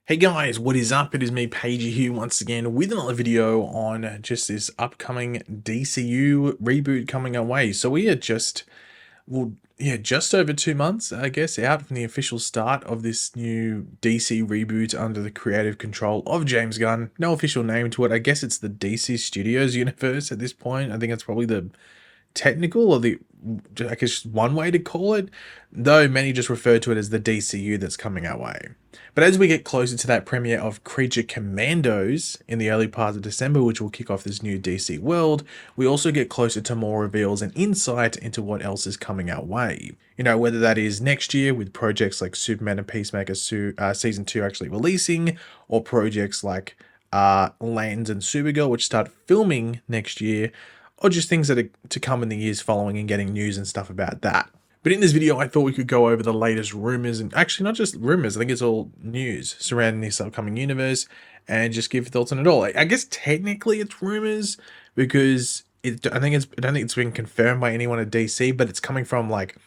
Hey guys, what is up? It is me, Pagey, here once again with another video on just this upcoming DCU reboot coming our way. So we are just over 2 months, I guess, out from the official start of this new DC reboot under the creative control of James Gunn. No official name to it. I guess it's the DC Studios universe at this point. I think it's probably the technical or I guess one way to call it, though many just refer to it as the DCU that's coming our way. But as we get closer to that premiere of Creature Commandos in the early parts of December, which will kick off this new DC world, we also get closer to more reveals and insight into what else is coming our way. You know, whether that is next year with projects like Superman and Peacemaker Season 2 actually releasing, or projects like Lands and Supergirl, which start filming next year, or just things that are to come in the years following and getting news and stuff about that. But in this video, I thought we could go over the latest rumors, and actually not just rumors, I think it's all news surrounding this upcoming universe, and just give thoughts on it all. I guess technically it's rumors because I don't think it's been confirmed by anyone at DC, but it's coming from like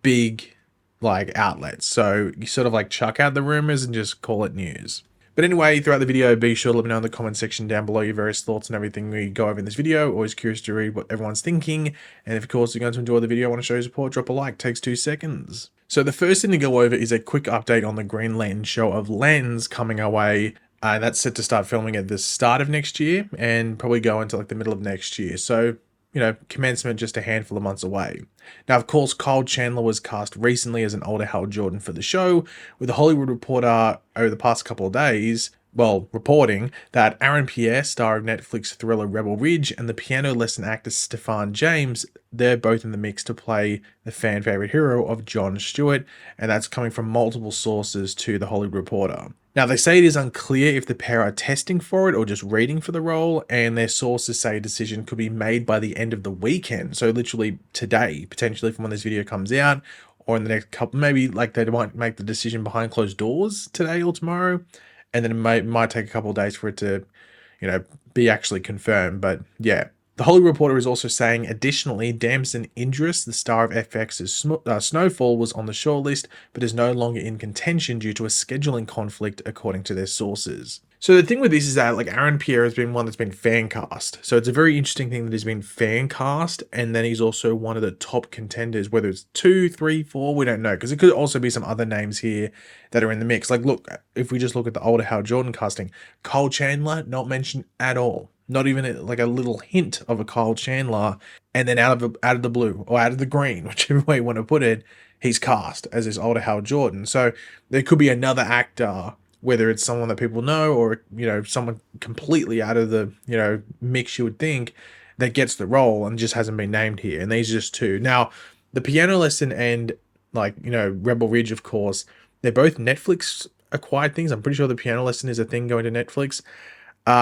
big outlets. So you sort of like chuck out the rumors and just call it news. But anyway, throughout the video, be sure to let me know in the comment section down below your various thoughts and everything we go over in this video. Always curious to read what everyone's thinking. And if, of course, you're going to enjoy the video, I want to show your support, drop a like. Takes 2 seconds. So the first thing to go over is a quick update on the Green Lantern show of Lens coming our way. That's set to start filming at the start of next year and probably go into like the middle of next year. So, you know, commencement just a handful of months away. Now, of course, Kyle Chandler was cast recently as an older Hal Jordan for the show, with the Hollywood Reporter over the past couple of days, reporting that Aaron Pierre, star of Netflix thriller Rebel Ridge, and the piano lesson actor Stephan James, they're both in the mix to play the fan favorite hero of Jon Stewart, and that's coming from multiple sources to the Hollywood Reporter. Now, they say it is unclear if the pair are testing for it or just reading for the role, and their sources say a decision could be made by the end of the weekend. So literally today, potentially from when this video comes out, or in the next couple, maybe like they might make the decision behind closed doors today or tomorrow, and then it might take a couple of days for it to, you know, be actually confirmed. But yeah. The Hollywood Reporter is also saying, additionally, Damson Idris, the star of FX's Snowfall, was on the shortlist, but is no longer in contention due to a scheduling conflict, according to their sources. So the thing with this is that, like, Aaron Pierre has been one that's been fan cast. So it's a very interesting thing that he's been fan cast, and then he's also one of the top contenders, whether it's 2, 3, 4, we don't know, because it could also be some other names here that are in the mix. Like, look, if we just look at the older Hal Jordan casting, Kyle Chandler, not mentioned at all. Not even like a little hint of a Kyle Chandler, and then out of the blue or out of the green, whichever way you want to put it, he's cast as this older Hal Jordan. So there could be another actor, whether it's someone that people know or, you know, someone completely out of the, you know, mix you would think, that gets the role and just hasn't been named here. And these are just two. Now, the piano lesson and, like, you know, Rebel Ridge, of course, they're both Netflix acquired things. I'm pretty sure the piano lesson is a thing going to Netflix.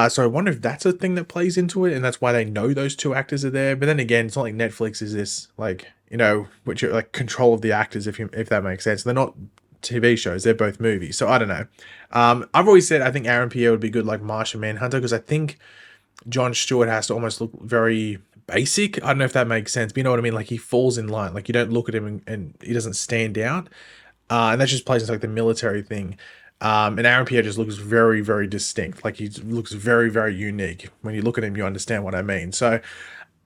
So I wonder if that's a thing that plays into it, and that's why they know those two actors are there. But then again, it's not like Netflix is this, like, you know, which are like control of the actors, if that makes sense. They're not TV shows; they're both movies. So I don't know. I've always said I think Aaron Pierre would be good like Martian Manhunter, because I think Jon Stewart has to almost look very basic. I don't know if that makes sense, but you know what I mean. Like, he falls in line. Like, you don't look at him and he doesn't stand out, and that just plays into like the military thing. And Aaron Pierre just looks very, very distinct. Like, he looks very, very unique. When you look at him, you understand what I mean. So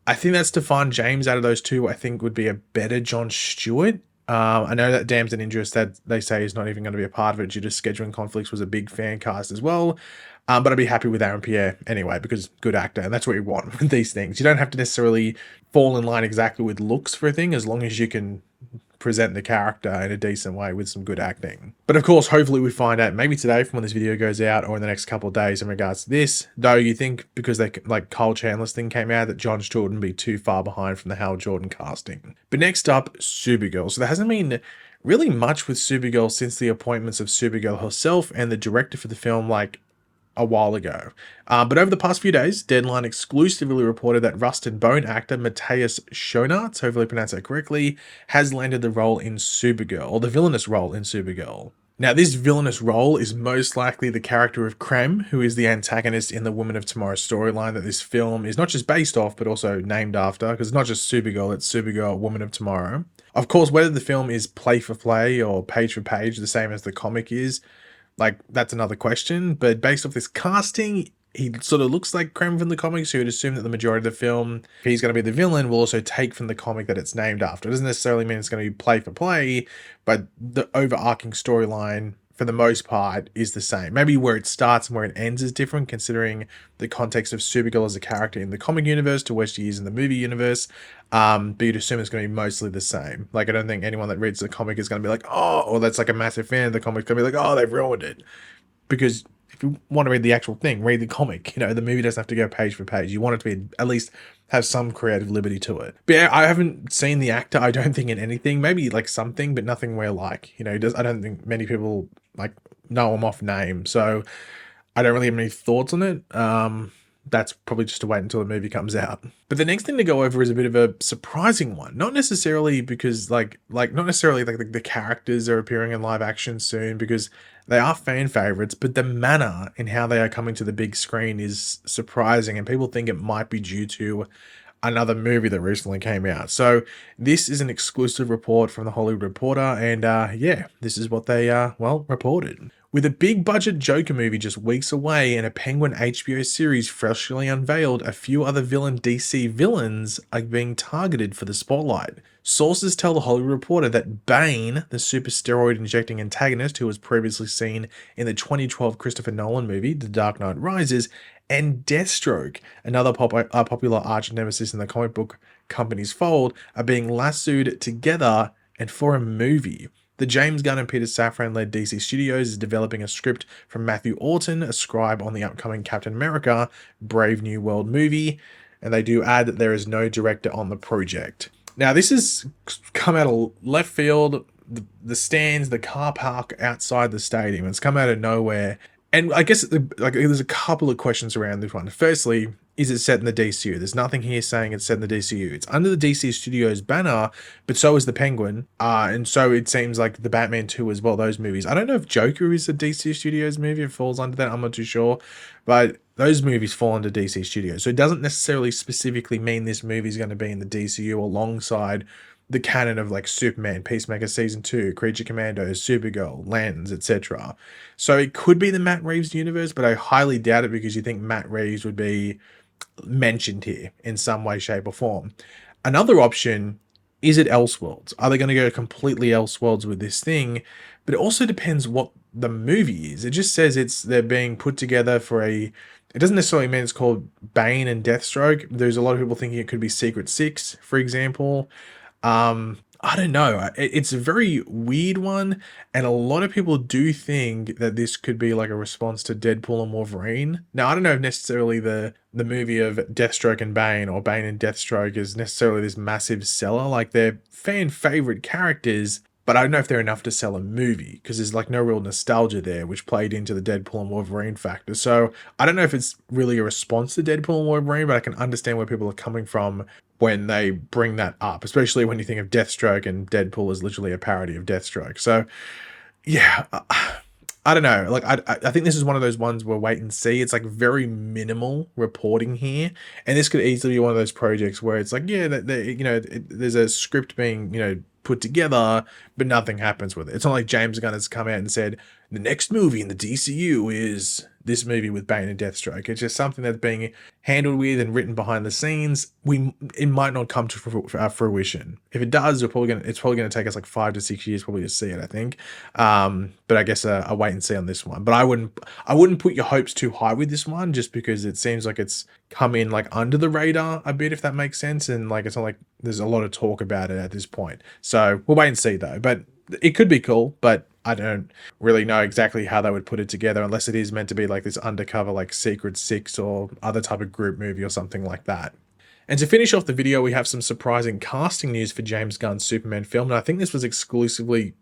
I think that Stephan James out of those two, I think would be a better Jon Stewart. I know that Damson Idris, that they say is not even going to be a part of it due to scheduling conflicts, was a big fan cast as well. But I'd be happy with Aaron Pierre anyway, because good actor, and that's what you want with these things. You don't have to necessarily fall in line exactly with looks for a thing, as long as you can present the character in a decent way with some good acting. But of course, hopefully we find out maybe today from when this video goes out, or in the next couple of days in regards to this. Though you think, because they, like, Kyle Chandler's thing came out, that Jon Stewart wouldn't be too far behind from the Hal Jordan casting. But next up, Supergirl. So there hasn't been really much with Supergirl since the appointments of Supergirl herself and the director for the film, like, a while ago. But over the past few days, Deadline exclusively reported that Rust and Bone actor Matthias Schoenaerts, hopefully I pronounced that correctly, has landed the role in Supergirl, or the villainous role in Supergirl. Now, this villainous role is most likely the character of Krem, who is the antagonist in the Woman of Tomorrow storyline that this film is not just based off, but also named after, because it's not just Supergirl, it's Supergirl, Woman of Tomorrow. Of course, whether the film is play for play or page for page, the same as the comic is, like, that's another question. But based off this casting, he sort of looks like Krem from the comics, so you'd assume that the majority of the film, if he's going to be the villain, will also take from the comic that it's named after. It doesn't necessarily mean it's going to be play for play, but the overarching storyline, for the most part, is the same. Maybe where it starts and where it ends is different, considering the context of Supergirl as a character in the comic universe to where she is in the movie universe. But you'd assume it's going to be mostly the same. Like, I don't think anyone that reads the comic is going to be like, oh, or that's like a massive fan of the comic, going to be like, oh, they've ruined it. Because if you want to read the actual thing, read the comic. You know, the movie doesn't have to go page for page. You want it to be at least have some creative liberty to it. But yeah, I haven't seen the actor, I don't think, in anything. Maybe like something, but nothing where like, you know, I don't think many people like know him off name. So I don't really have any thoughts on it. That's probably just to wait until the movie comes out. But the next thing to go over is a bit of a surprising one. Not necessarily because not necessarily like the characters are appearing in live action soon, because they are fan favorites, but the manner in how they are coming to the big screen is surprising, and people think it might be due to another movie that recently came out. So this is an exclusive report from the Hollywood Reporter, and yeah, this is what they reported. With a big budget Joker movie just weeks away and a Penguin HBO series freshly unveiled, a few other villain DC villains are being targeted for the spotlight. Sources tell the Hollywood Reporter that Bane, the super steroid-injecting antagonist who was previously seen in the 2012 Christopher Nolan movie, The Dark Knight Rises, and Deathstroke, another popular arch-nemesis in the comic book company's fold, are being lassoed together and for a movie. The James Gunn and Peter Safran-led DC Studios is developing a script from Matthew Orton, a scribe on the upcoming Captain America Brave New World movie, and they do add that there is no director on the project. Now, this has come out of left field, the stands, the car park outside the stadium. It's come out of nowhere. And I guess there's a couple of questions around this one. Firstly, is it set in the DCU? There's nothing here saying it's set in the DCU. It's under the DC Studios banner, but so is the Penguin. And so it seems like the Batman 2 as well, those movies. I don't know if Joker is a DC Studios movie, it falls under that, I'm not too sure. But those movies fall under DC Studios. So it doesn't necessarily specifically mean this movie is going to be in the DCU alongside the canon of like Superman, Peacemaker Season 2, Creature Commandos, Supergirl, Lanterns, etc. So it could be the Matt Reeves universe, but I highly doubt it, because you think Matt Reeves would be mentioned here in some way, shape, or form. Another option is it Elseworlds. Are they going to go completely Elseworlds with this thing? But it also depends what the movie is. It just says they're being put together for a... It doesn't necessarily mean it's called Bane and Deathstroke. There's a lot of people thinking it could be Secret Six, for example. I don't know. It's a very weird one, and a lot of people do think that this could be like a response to Deadpool and Wolverine. Now, I don't know if necessarily the movie of Deathstroke and Bane, or Bane and Deathstroke, is necessarily this massive seller. Like, they're fan favorite characters, but I don't know if they're enough to sell a movie, because there's like no real nostalgia there, which played into the Deadpool and Wolverine factor. So I don't know if it's really a response to Deadpool and Wolverine, but I can understand where people are coming from when they bring that up, especially when you think of Deathstroke, and Deadpool is literally a parody of Deathstroke. So yeah, I don't know. Like, I think this is one of those ones where wait and see. It's like very minimal reporting here, and this could easily be one of those projects where it's like, yeah, there's a script being, put together, but nothing happens with it. It's not like James Gunn has come out and said the next movie in the DCU is this movie with Bane and Deathstroke. It's just something that's being handled with and written behind the scenes. It might not come to fruition. If it does, it's probably gonna take us like 5 to 6 years probably to see it, I think. But I guess a wait and see on this one. But I wouldn't put your hopes too high with this one, just because it seems like it's come in like under the radar a bit, if that makes sense. And like, it's not like there's a lot of talk about it at this point. So we'll wait and see though. But it could be cool, but I don't really know exactly how they would put it together, unless it is meant to be like this undercover like Secret Six or other type of group movie or something like that. And to finish off the video, we have some surprising casting news for James Gunn's Superman film. And I think this was exclusively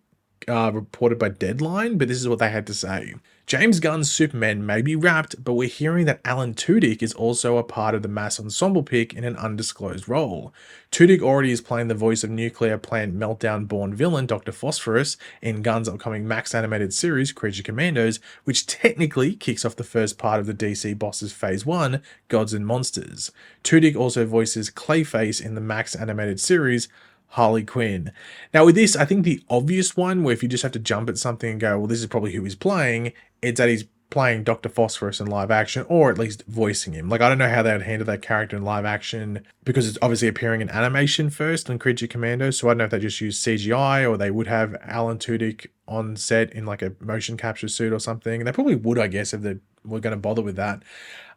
reported by Deadline, but this is what they had to say. James Gunn's Superman may be wrapped, but we're hearing that Alan Tudyk is also a part of the mass ensemble pick in an undisclosed role. Tudyk already is playing the voice of nuclear plant meltdown-born villain Dr. Phosphorus in Gunn's upcoming Max animated series Creature Commandos, which technically kicks off the first part of the DC Bosses Phase 1, Gods and Monsters. Tudyk also voices Clayface in the Max animated series Harley Quinn. Now with this, I think the obvious one, where if you just have to jump at something and go, well, this is probably who he's playing, it's that he's playing Dr. Phosphorus in live action, or at least voicing him. Like, I don't know how they would handle that character in live action, because it's obviously appearing in animation first on Creature Commandos, so I don't know if they just use CGI, or they would have Alan Tudyk on set in like a motion capture suit or something. They probably would, I guess, if they were going to bother with that.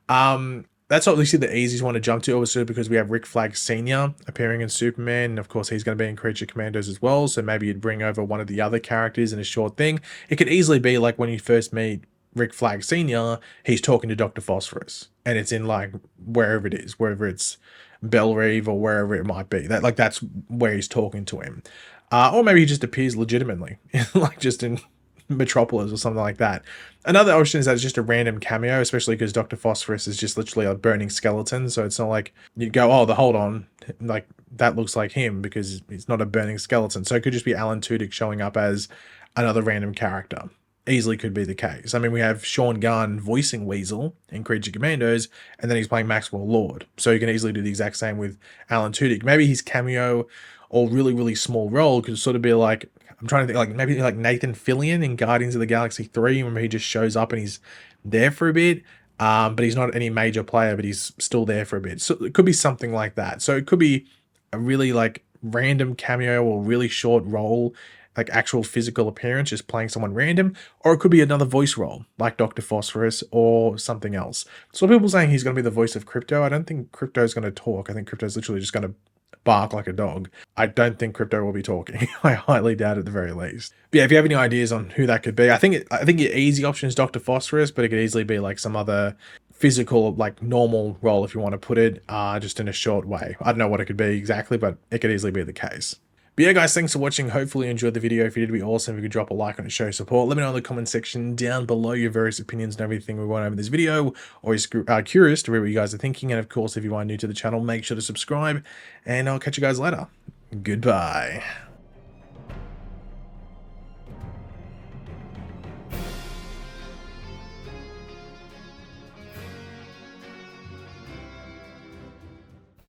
That's obviously the easiest one to jump to, obviously, because we have Rick Flag Sr. appearing in Superman, and of course he's going to be in Creature Commandos as well, so maybe you'd bring over one of the other characters in a short thing. It could easily be like when you first meet Rick Flag Sr., he's talking to Dr. Phosphorus, and it's in like wherever it is, whether it's Belle Reve or wherever it might be. That's where he's talking to him. Or maybe he just appears legitimately, like just in Metropolis or something like that. Another option is that it's just a random cameo, especially because Dr. Phosphorus is just literally a burning skeleton, so it's not like you go, oh, hold on, like that looks like him, because it's not a burning skeleton. So it could just be Alan Tudyk showing up as another random character. Easily could be the case. I mean, we have Sean Gunn voicing Weasel in Creature Commandos, and then he's playing Maxwell Lord, so you can easily do the exact same with Alan Tudyk. Maybe his cameo or really, really small role could sort of be like, I'm trying to think, like maybe like Nathan Fillion in Guardians of the Galaxy 3. Remember, he just shows up and he's there for a bit, but he's not any major player, but he's still there for a bit. So it could be something like that. So it could be a really like random cameo or really short role, like actual physical appearance, just playing someone random, or it could be another voice role like Dr. Phosphorus or something else. So people saying he's going to be the voice of Crypto. I don't think Crypto is going to talk. I think Crypto is literally just going to bark like a dog. I don't think Crypto will be talking. I highly doubt it at the very least. But yeah, if you have any ideas on who that could be, I think your easy option is Dr. Phosphorus, but it could easily be like some other physical, like normal role if you want to put it, just in a short way. I don't know what it could be exactly, but it could easily be the case. But yeah, guys, thanks for watching. Hopefully you enjoyed the video. If you did, it'd be awesome if you could drop a like on it, show support. Let me know in the comment section down below your various opinions and everything we went over this video. Always curious to read what you guys are thinking. And of course, if you are new to the channel, make sure to subscribe. And I'll catch you guys later. Goodbye.